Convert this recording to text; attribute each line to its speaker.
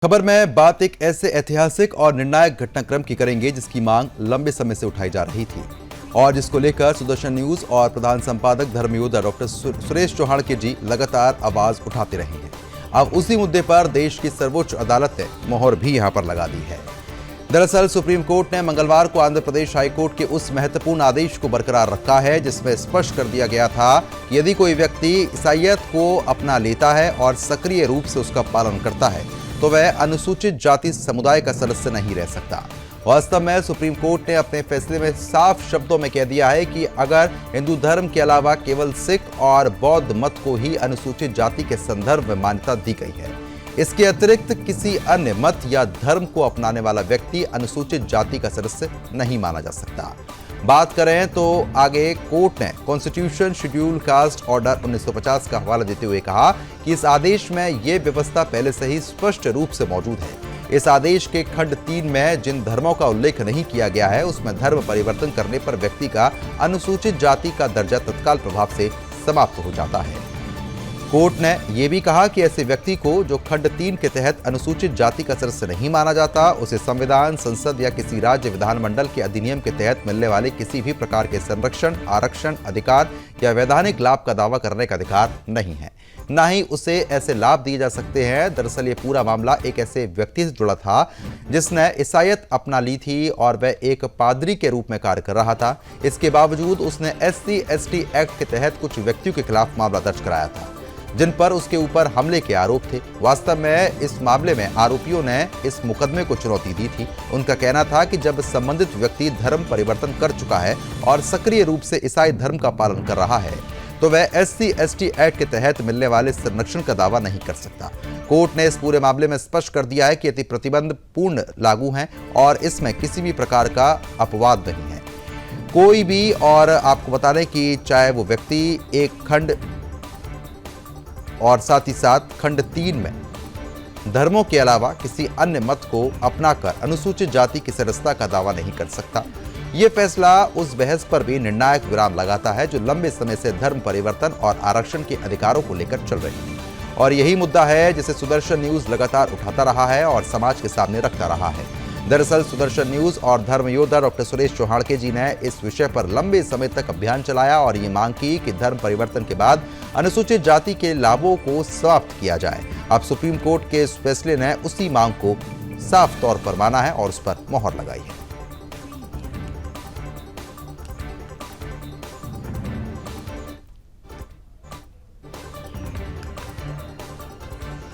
Speaker 1: खबर में बात एक ऐसे ऐतिहासिक और निर्णायक घटनाक्रम की करेंगे जिसकी मांग लंबे समय से उठाई जा रही थी और जिसको लेकर सुदर्शन न्यूज और प्रधान संपादक धर्मयोद्धा डॉक्टर सुरेश चौहाड़के जी लगातार आवाज उठाते रहे हैं। अब उसी मुद्दे पर देश की सर्वोच्च अदालत ने मोहर भी यहां पर लगा दी है। दरअसल सुप्रीम कोर्ट ने मंगलवार को आंध्र प्रदेश हाईकोर्ट के उस महत्वपूर्ण आदेश को बरकरार रखा है जिसमें स्पष्ट कर दिया गया था कि यदि कोई व्यक्ति ईसाईयत को अपना लेता है और सक्रिय रूप से उसका पालन करता है तो वह अनुसूचित जाति समुदाय का सदस्य नहीं रह सकता। वास्तव में सुप्रीम कोर्ट ने अपने फैसले में साफ शब्दों में कह दिया है कि अगर हिंदू धर्म के अलावा केवल सिख और बौद्ध मत को ही अनुसूचित जाति के संदर्भ में मान्यता दी गई है, इसके अतिरिक्त किसी अन्य मत या धर्म को अपनाने वाला व्यक्ति अनुसूचित जाति का सदस्य नहीं माना जा सकता। बात करें तो आगे कोर्ट ने कॉन्स्टिट्यूशन शेड्यूल कास्ट ऑर्डर 1950 का हवाला देते हुए कहा कि इस आदेश में यह व्यवस्था पहले से ही स्पष्ट रूप से मौजूद है। इस आदेश के खंड 3 में जिन धर्मों का उल्लेख नहीं किया गया है उसमें धर्म परिवर्तन करने पर व्यक्ति का अनुसूचित जाति का दर्जा तत्काल प्रभाव से समाप्त हो जाता है। कोर्ट ने यह भी कहा कि ऐसे व्यक्ति को जो खंड 3 के तहत अनुसूचित जाति का सदस्य नहीं माना जाता उसे संविधान, संसद या किसी राज्य विधानमंडल के अधिनियम के तहत मिलने वाले किसी भी प्रकार के संरक्षण, आरक्षण, अधिकार या वैधानिक लाभ का दावा करने का अधिकार नहीं है, ना ही उसे ऐसे लाभ दिए जा सकते हैं। दरअसल ये पूरा मामला एक ऐसे व्यक्ति से जुड़ा था जिसने ईसाईयत अपना ली थी और वह एक पादरी के रूप में कार्य कर रहा था। इसके बावजूद उसने SC/ST एक्ट के तहत कुछ व्यक्तियों के खिलाफ मामला दर्ज कराया था जिन पर उसके ऊपर हमले के आरोप थे। वास्तव में इस मामले में आरोपियों ने इस मुकदमे को चुनौती दी थी। उनका कहना था कि जब संबंधित व्यक्ति धर्म परिवर्तन कर चुका है और सक्रिय रूप से ईसाई धर्म का पालन कर रहा है तो वह SC/ST एक्ट के तहत मिलने वाले संरक्षण का दावा नहीं कर सकता। कोर्ट ने इस पूरे मामले में स्पष्ट कर दिया है कि यदि प्रतिबंध पूर्ण लागू हैं और इसमें किसी भी प्रकार का अपवाद नहीं है कोई भी। और आपको बता दें कि चाहे वो व्यक्ति एक खंड और साथ ही साथ खंड 3 में धर्मों के अलावा किसी अन्य मत को अपनाकर अनुसूचित जाति की सदस्यता का दावा नहीं कर सकता। यह फैसला उस बहस पर भी निर्णायक विराम लगाता है जो लंबे समय से धर्म परिवर्तन और आरक्षण के अधिकारों को लेकर चल रही है और यही मुद्दा है जिसे सुदर्शन न्यूज लगातार उठाता रहा है और समाज के सामने रखता रहा है। दरअसल सुदर्शन न्यूज और धर्मयोद्धा डॉक्टर सुरेश चौहाड़के जी ने इस विषय पर लंबे समय तक अभियान चलाया और ये मांग की कि धर्म परिवर्तन के बाद अनुसूचित जाति के लाभों को समाप्त किया जाए। अब सुप्रीम कोर्ट के इस फैसले ने उसी मांग को साफ तौर पर माना है और उस पर मोहर लगाई है।